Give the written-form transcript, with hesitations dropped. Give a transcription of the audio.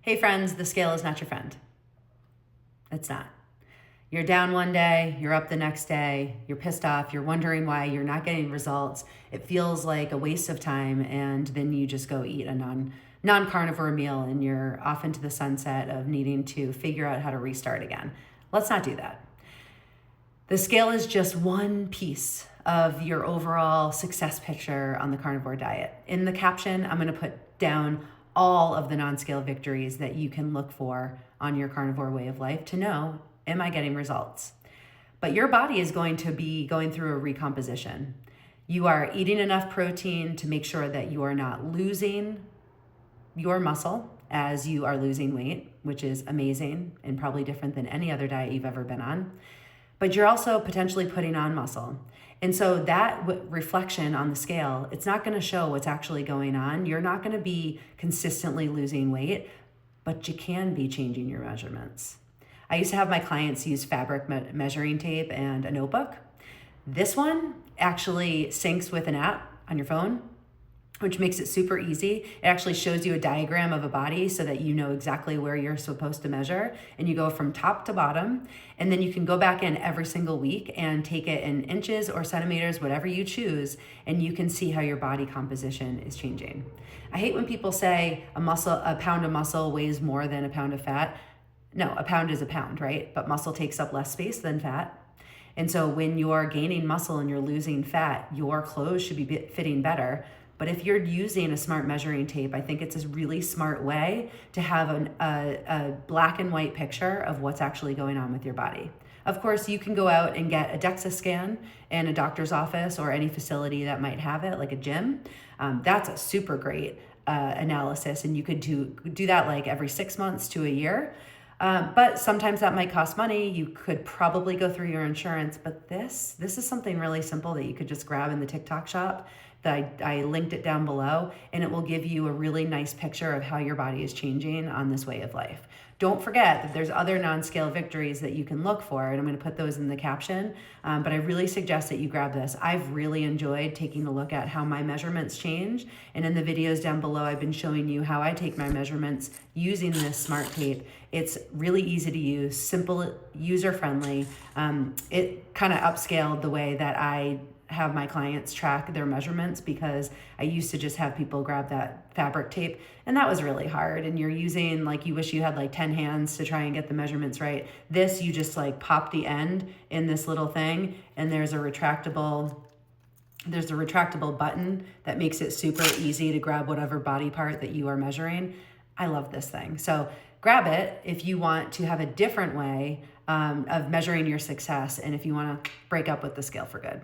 Hey friends, the scale is not your friend. It's not. You're down one day, you're up the next day, you're pissed off, you're wondering why you're not getting results. It feels like a waste of time, and then you just go eat a non-carnivore meal and you're off into the sunset of needing to figure out how to restart again. Let's not do that. The scale is just one piece of your overall success picture on the carnivore diet. In the caption, I'm going to put down all of the non-scale victories that you can look for on your carnivore way of life to know, am I getting results? But your body is going to be going through a recomposition. You are eating enough protein to make sure that you are not losing your muscle as you are losing weight, which is amazing and probably different than any other diet you've ever been on. But you're also potentially putting on muscle. And so that reflection on the scale, it's not going to show what's actually going on. You're not going to be consistently losing weight, but you can be changing your measurements. I used to have my clients use fabric measuring tape and a notebook. This one actually syncs with an app on your phone, which makes it super easy. It actually shows you a diagram of a body so that you know exactly where you're supposed to measure, and you go from top to bottom, and then you can go back in every single week and take it in inches or centimeters, whatever you choose, and you can see how your body composition is changing. I hate when people say a pound of muscle weighs more than a pound of fat. No, a pound is a pound, right? But muscle takes up less space than fat. And so when you're gaining muscle and you're losing fat, your clothes should be fitting better. But if you're using a smart measuring tape, I think it's a really smart way to have a black and white picture of what's actually going on with your body. Of course, you can go out and get a DEXA scan in a doctor's office or any facility that might have it, like a gym. That's a super great analysis, and you could do that like every 6 months to a year. But sometimes that might cost money. You could probably go through your insurance, but this is something really simple that you could just grab in the TikTok shop. That I linked it down below, and it will give you a really nice picture of how your body is changing on this way of life. Don't forget that there's other non-scale victories that you can look for, and I'm going to put those in the caption, but I really suggest that you grab this. I've really enjoyed taking a look at how my measurements change, and in the videos down below, I've been showing you how I take my measurements using this smart tape. It's really easy to use, simple, user-friendly. It kind of upscaled the way that I have my clients track their measurements, because I used to just have people grab that fabric tape, and that was really hard, and you're using, like, you wish you had like 10 hands to try and get the measurements right. This, you just like pop the end in this little thing, and there's a retractable button that makes it super easy to grab whatever body part that you are measuring. I love this thing. So grab it if you want to have a different way of measuring your success, and if you want to break up with the scale for good.